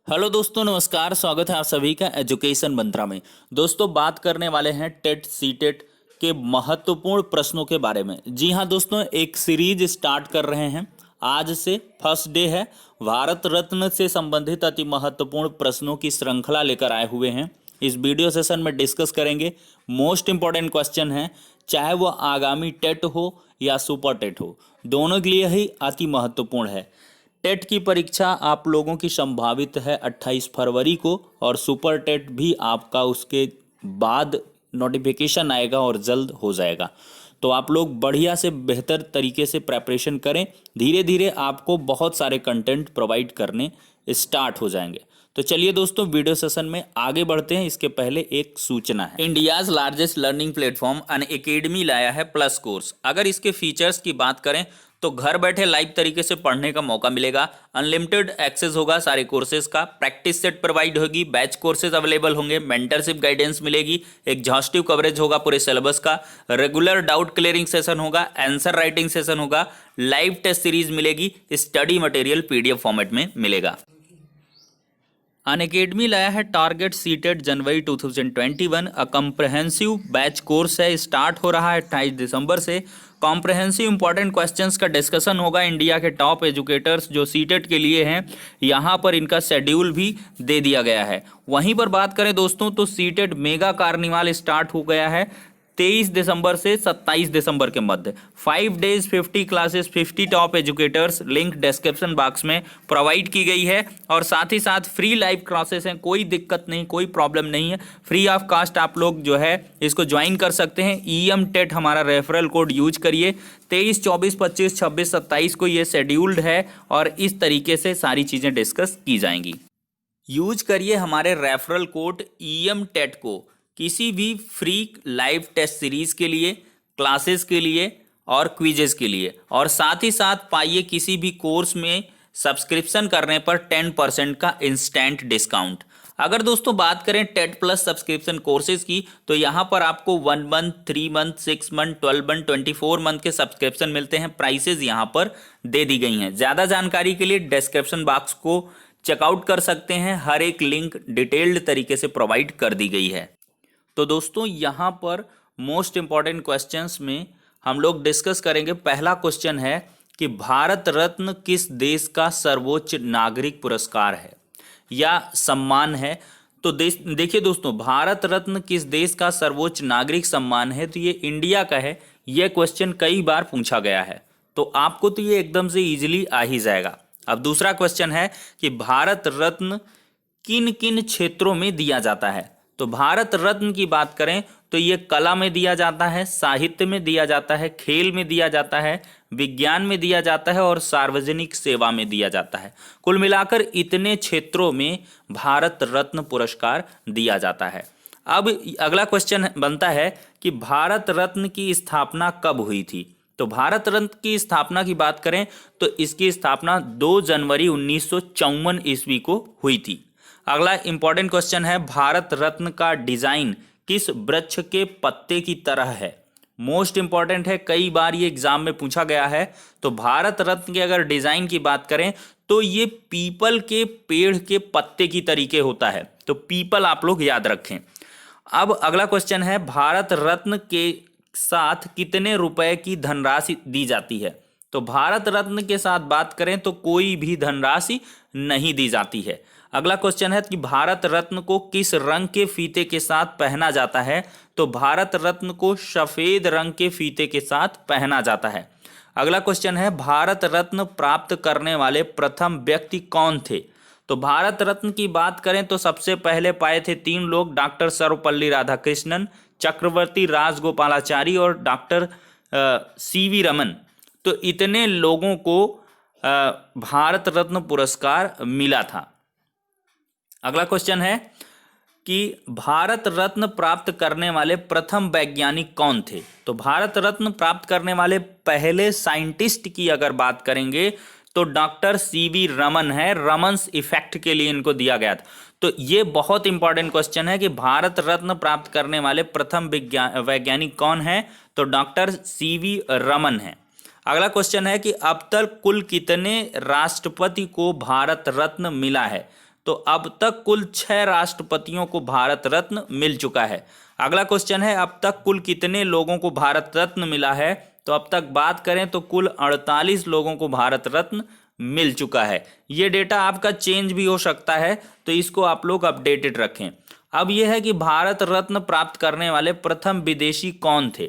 Hello दोस्तों, नमस्कार। स्वागत है आप सभी का एजुकेशन मंत्रा में। दोस्तों, बात करने वाले हैं टेट सीटेट के महत्वपूर्ण प्रश्नों के बारे में। जी हां दोस्तों, एक सीरीज स्टार्ट कर रहे हैं। आज से फर्स्ट डे है। भारत रत्न से संबंधित अति महत्वपूर्ण प्रश्नों की श्रृंखला लेकर आए हुए हैं। इस वीडियो सेशन में डिस्कस करेंगे। मोस्ट इंपॉर्टेंट क्वेश्चन है, चाहे वो आगामी टेट हो या सुपर टेट हो, दोनों के लिए ही अति महत्वपूर्ण है। टेट की परीक्षा आप लोगों की संभावित है 28 फरवरी को, और सुपर टेट भी आपका उसके बाद नोटिफिकेशन आएगा और जल्द हो जाएगा। तो आप लोग बढ़िया से बेहतर तरीके से प्रेपरेशन करें। धीरे धीरे आपको बहुत सारे कंटेंट प्रोवाइड करने स्टार्ट हो जाएंगे। तो चलिए दोस्तों, वीडियो सेशन में आगे बढ़ते हैं। इसके पहले एक सूचना है। India's largest learning platform Unacademy लाया है प्लस कोर्स। अगर इसके फीचर्स की बात करें तो घर बैठे लाइव तरीके से पढ़ने का मौका मिलेगा। अनलिमिटेड एक्सेस होगा सारे कोर्सेज का। प्रैक्टिस सेट प्रोवाइड होगी। बैच कोर्सेज अवेलेबल होंगे। मेंटरशिप गाइडेंस मिलेगी। एग्जॉस्टिव कवरेज होगा पूरे सिलेबस का। रेगुलर डाउट क्लियरिंग सेशन होगा। आंसर राइटिंग सेशन होगा। लाइव टेस्ट सीरीज मिलेगी। स्टडी मटेरियल पीडीएफ फॉर्मेट में मिलेगा। अनअकैडमी लाया है टारगेट सीटेट जनवरी 2021। अ कॉम्प्रहेंसिव बैच कोर्स है। स्टार्ट हो रहा है 28 दिसंबर से। कॉम्प्रहेंसिव इंपॉर्टेंट क्वेश्चंस का डिस्कशन होगा। इंडिया के टॉप एजुकेटर्स जो सीटेट के लिए हैं, यहाँ पर इनका शेड्यूल भी दे दिया गया है। वहीं पर बात करें दोस्तों तो सीटेट मेगा कार्निवाल स्टार्ट हो गया है 23 दिसंबर से 27 दिसंबर के मध्य। 5 days 50 classes 50 top educators, link description box में प्रोवाइड की गई है। और साथ ही साथ फ्री लाइव क्लासेस हैं। कोई दिक्कत नहीं, कोई प्रॉब्लम नहीं है। फ्री ऑफ कास्ट आप लोग जो है इसको ज्वाइन कर सकते हैं। EM टेट हमारा रेफरल कोड यूज करिए। 23, 24, 25, 26, 27 को ये शेड्यूल्ड है और इस तरीके से सारी चीज़ें डिस्कस की जाएंगी। यूज करिए हमारे रेफरल कोड EM टेट को किसी भी फ्री लाइव टेस्ट सीरीज के लिए, क्लासेस के लिए और क्विजेस के लिए। और साथ ही साथ पाइए किसी भी कोर्स में सब्सक्रिप्शन करने पर 10% का इंस्टेंट डिस्काउंट। अगर दोस्तों बात करें टेट प्लस सब्सक्रिप्शन कोर्सेज की, तो यहाँ पर आपको 1 month, 3 month, 6 month, 12 month, 24 month के सब्सक्रिप्शन मिलते हैं। प्राइसेज यहाँ पर दे दी गई हैं। ज़्यादा जानकारी के लिए डिस्क्रिप्शन बॉक्स को चेकआउट कर सकते हैं। हर एक लिंक डिटेल्ड तरीके से प्रोवाइड कर दी गई है। तो दोस्तों, यहाँ पर मोस्ट इंपॉर्टेंट क्वेश्चंस में हम लोग डिस्कस करेंगे। पहला क्वेश्चन है कि भारत रत्न किस देश का सर्वोच्च नागरिक पुरस्कार है या सम्मान है। तो देखिए दोस्तों, भारत रत्न किस देश का सर्वोच्च नागरिक सम्मान है, तो ये इंडिया का है। ये क्वेश्चन कई बार पूछा गया है, तो आपको तो ये एकदम से इजीली आ ही जाएगा। अब दूसरा क्वेश्चन है कि भारत रत्न किन किन क्षेत्रों में दिया जाता है। तो भारत रत्न की बात करें तो ये कला में दिया जाता है, साहित्य में दिया जाता है, खेल में दिया जाता है, विज्ञान में दिया जाता है और सार्वजनिक सेवा में दिया जाता है। कुल मिलाकर इतने क्षेत्रों में भारत रत्न पुरस्कार दिया जाता है। अब अगला क्वेश्चन बनता है कि भारत रत्न की स्थापना कब हुई थी। तो भारत रत्न की स्थापना की बात करें तो इसकी स्थापना 2 जनवरी 1954 ईस्वी को हुई थी। अगला इंपॉर्टेंट क्वेश्चन है, भारत रत्न का डिजाइन किस वृक्ष के पत्ते की तरह है। मोस्ट इंपॉर्टेंट है, कई बार ये एग्जाम में पूछा गया है। तो भारत रत्न के अगर डिजाइन की बात करें तो ये पीपल के पेड़ के पत्ते की तरीके होता है। तो पीपल आप लोग याद रखें। अब अगला क्वेश्चन है, भारत रत्न के साथ कितने रुपए की धनराशि दी जाती है। तो भारत रत्न के साथ बात करें तो कोई भी धनराशि नहीं दी जाती है। अगला क्वेश्चन है कि भारत रत्न को किस रंग के फीते के साथ पहना जाता है। तो भारत रत्न को सफेद रंग के फीते के साथ पहना जाता है। अगला क्वेश्चन है, भारत रत्न प्राप्त करने वाले प्रथम व्यक्ति कौन थे। तो भारत रत्न की बात करें तो सबसे पहले पाए थे 3 लोग, डॉक्टर सर्वपल्ली राधाकृष्णन, चक्रवर्ती राजगोपालाचारी और डॉक्टर CV रमन। तो इतने लोगों को भारत रत्न पुरस्कार मिला था। अगला क्वेश्चन है कि भारत रत्न प्राप्त करने वाले प्रथम वैज्ञानिक कौन थे। तो भारत रत्न प्राप्त करने वाले पहले साइंटिस्ट की अगर बात करेंगे तो डॉक्टर CV रमन है। रमन्स इफेक्ट के लिए इनको दिया गया था। तो ये बहुत इंपॉर्टेंट क्वेश्चन है कि भारत रत्न प्राप्त करने वाले प्रथम वैज्ञानिक कौन है। तो डॉक्टर CV रमन है। अगला क्वेश्चन है कि अब तक कुल कितने राष्ट्रपति को भारत रत्न मिला है। तो अब तक कुल 6 राष्ट्रपतियों को भारत रत्न मिल चुका है। अगला क्वेश्चन है अब तक कुल कितने लोगों को भारत रत्न मिला है, तो अब तक बात करें तो कुल 48 लोगों को भारत रत्न मिल चुका है। ये डेटा आपका चेंज भी हो सकता है, तो इसको आप लोग अपडेटेड रखें। अब यह है कि भारत रत्न प्राप्त करने वाले प्रथम विदेशी कौन थे,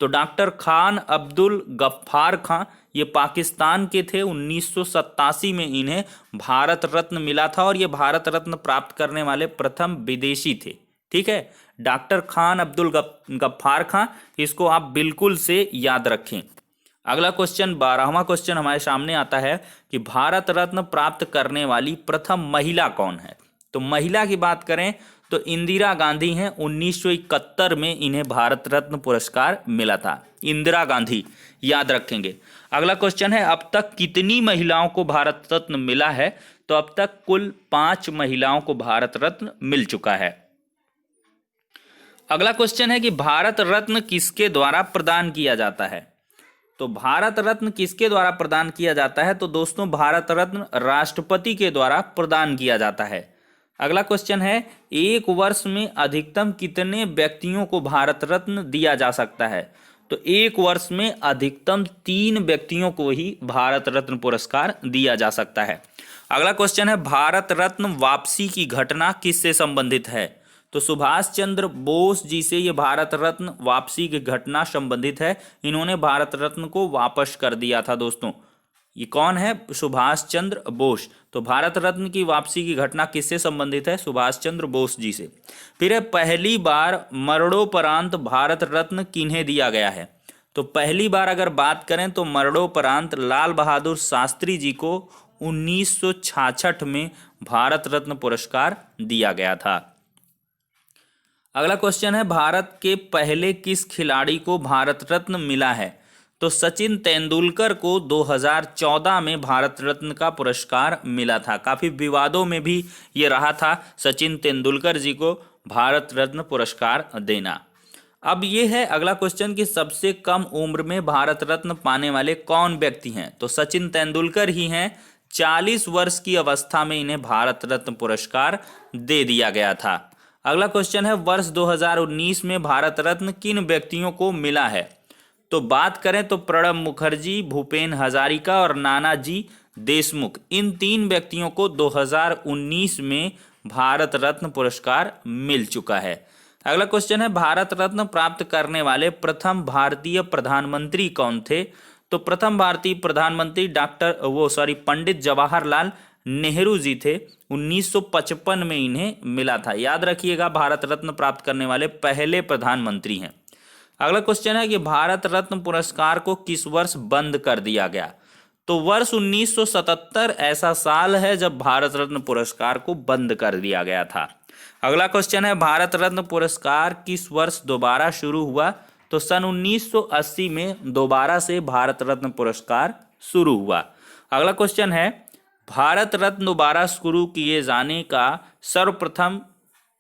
तो डॉक्टर खान अब्दुल गफ्फार खां, ये पाकिस्तान के थे। 1987 में इन्हें भारत रत्न मिला था और ये भारत रत्न प्राप्त करने वाले प्रथम विदेशी थे। ठीक है, डॉक्टर खान अब्दुल गफ्फार खां, इसको आप बिल्कुल से याद रखें। अगला क्वेश्चन 12वां क्वेश्चन हमारे सामने आता है कि भारत रत्न प्राप्त करने वाली प्रथम महिला कौन है। तो महिला की बात करें तो इंदिरा गांधी हैं। 1971 में इन्हें भारत रत्न पुरस्कार मिला था। इंदिरा गांधी याद रखेंगे। अगला क्वेश्चन है अब तक कितनी महिलाओं को भारत रत्न मिला है, तो अब तक कुल 5 महिलाओं को भारत रत्न मिल चुका है। अगला क्वेश्चन है कि भारत रत्न किसके द्वारा प्रदान किया जाता है। तो भारत रत्न किसके द्वारा प्रदान किया जाता है, तो दोस्तों भारत रत्न राष्ट्रपति के द्वारा प्रदान किया जाता है। अगला क्वेश्चन है एक वर्ष में अधिकतम कितने व्यक्तियों को भारत रत्न दिया जा सकता है, तो एक वर्ष में अधिकतम 3 व्यक्तियों को ही भारत रत्न पुरस्कार दिया जा सकता है। अगला क्वेश्चन है भारत रत्न वापसी की घटना किससे संबंधित है, तो सुभाष चंद्र बोस जी से ये भारत रत्न वापसी की घटना संबंधित है। इन्होंने भारत रत्न को वापस कर दिया था दोस्तों। ये कौन है, सुभाष चंद्र बोस। तो भारत रत्न की वापसी की घटना किससे संबंधित है, सुभाष चंद्र बोस जी से। फिर है पहली बार मरणोपरांत भारत रत्न किन्हें दिया गया है, तो पहली बार अगर बात करें तो मरणोपरांत लाल बहादुर शास्त्री जी को 1966 में भारत रत्न पुरस्कार दिया गया था। अगला क्वेश्चन है भारत के पहले किस खिलाड़ी को भारत रत्न मिला है, तो सचिन तेंदुलकर को 2014 में भारत रत्न का पुरस्कार मिला था। काफी विवादों में भी ये रहा था सचिन तेंदुलकर जी को भारत रत्न पुरस्कार देना। अब ये है अगला क्वेश्चन कि सबसे कम उम्र में भारत रत्न पाने वाले कौन व्यक्ति हैं, तो सचिन तेंदुलकर ही हैं। 40 वर्ष की अवस्था में इन्हें भारत रत्न पुरस्कार दे दिया गया था। अगला क्वेश्चन है वर्ष 2019 में भारत रत्न किन व्यक्तियों को मिला है, तो बात करें तो प्रणब मुखर्जी, भूपेन हजारिका और नानाजी देशमुख, इन 3 व्यक्तियों को 2019 में भारत रत्न पुरस्कार मिल चुका है। अगला क्वेश्चन है भारत रत्न प्राप्त करने वाले प्रथम भारतीय प्रधानमंत्री कौन थे, तो प्रथम भारतीय प्रधानमंत्री पंडित जवाहरलाल नेहरू जी थे। 1955 में इन्हें मिला था। याद रखिएगा भारत रत्न प्राप्त करने वाले पहले प्रधानमंत्री हैं। अगला क्वेश्चन है कि भारत रत्न पुरस्कार को किस वर्ष बंद कर दिया गया, तो वर्ष 1977 ऐसा साल है जब भारत रत्न पुरस्कार को बंद कर दिया गया था। अगला क्वेश्चन है भारत रत्न पुरस्कार किस वर्ष दोबारा शुरू हुआ, तो सन 1980 में दोबारा से भारत रत्न पुरस्कार शुरू हुआ। अगला क्वेश्चन है भारत रत्न दोबारा शुरू किए जाने का सर्वप्रथम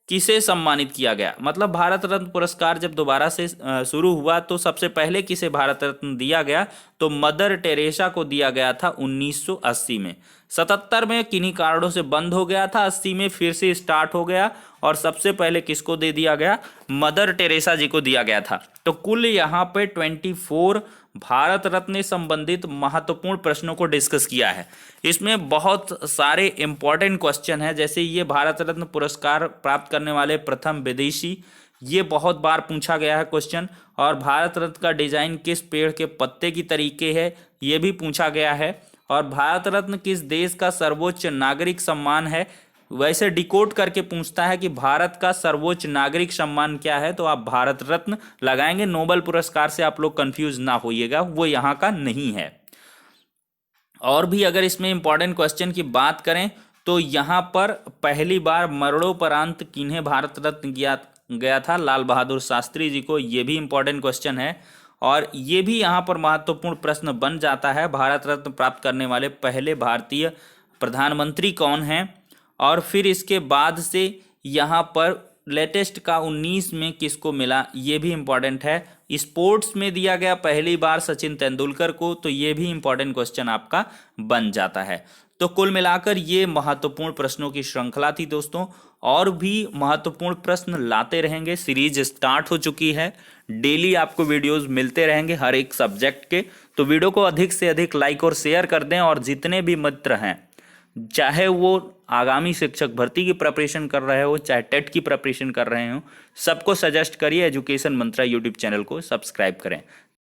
किसे सम्मानित किया गया, मतलब भारत रत्न पुरस्कार जब दोबारा से शुरू हुआ तो सबसे पहले किसे भारत रत्न दिया गया, तो मदर टेरेसा को दिया गया था 1980 में। 77 में किन्हीं कारणों से बंद हो गया था, 80 में फिर से स्टार्ट हो गया और सबसे पहले किसको दे दिया गया, मदर टेरेसा जी को दिया गया था। तो कुल यहाँ पे 24 भारत रत्न संबंधित महत्वपूर्ण प्रश्नों को डिस्कस किया है। इसमें बहुत सारे इंपॉर्टेंट क्वेश्चन हैं, जैसे ये भारत रत्न पुरस्कार प्राप्त करने वाले प्रथम विदेशी, ये बहुत बार पूछा गया है क्वेश्चन। और भारत रत्न का डिजाइन किस पेड़ के पत्ते की तरीके है, ये भी पूछा गया है। और भारत रत्न किस देश का सर्वोच्च नागरिक सम्मान है, वैसे डिकोड करके पूछता है कि भारत का सर्वोच्च नागरिक सम्मान क्या है, तो आप भारत रत्न लगाएंगे। नोबेल पुरस्कार से आप लोग कंफ्यूज ना होइएगा, वो यहाँ का नहीं है। और भी अगर इसमें इंपॉर्टेंट क्वेश्चन की बात करें तो यहाँ पर पहली बार मरणोपरांत किन्हें भारत रत्न दिया गया था, लाल बहादुर शास्त्री जी को, ये भी इंपॉर्टेंट क्वेश्चन है। और ये भी यहाँ पर महत्वपूर्ण प्रश्न बन जाता है, भारत रत्न प्राप्त करने वाले पहले भारतीय प्रधानमंत्री कौन हैं। और फिर इसके बाद से यहाँ पर लेटेस्ट का 19 में किसको मिला, ये भी इंपॉर्टेंट है। स्पोर्ट्स में दिया गया पहली बार सचिन तेंदुलकर को, तो ये भी इंपॉर्टेंट क्वेश्चन आपका बन जाता है। तो कुल मिलाकर ये महत्वपूर्ण प्रश्नों की श्रृंखला थी दोस्तों। और भी महत्वपूर्ण प्रश्न लाते रहेंगे, सीरीज स्टार्ट हो चुकी है, डेली आपको वीडियोस मिलते रहेंगे हर एक सब्जेक्ट के। तो वीडियो को अधिक से अधिक लाइक और शेयर कर दें, और जितने भी मित्र हैं, चाहे वो आगामी शिक्षक भर्ती की प्रिपरेशन कर रहे हो, चाहे टेट की प्रिपरेशन कर रहे हो, सबको सजेस्ट करिए एजुकेशन मंत्रा यूट्यूब चैनल को सब्सक्राइब करें।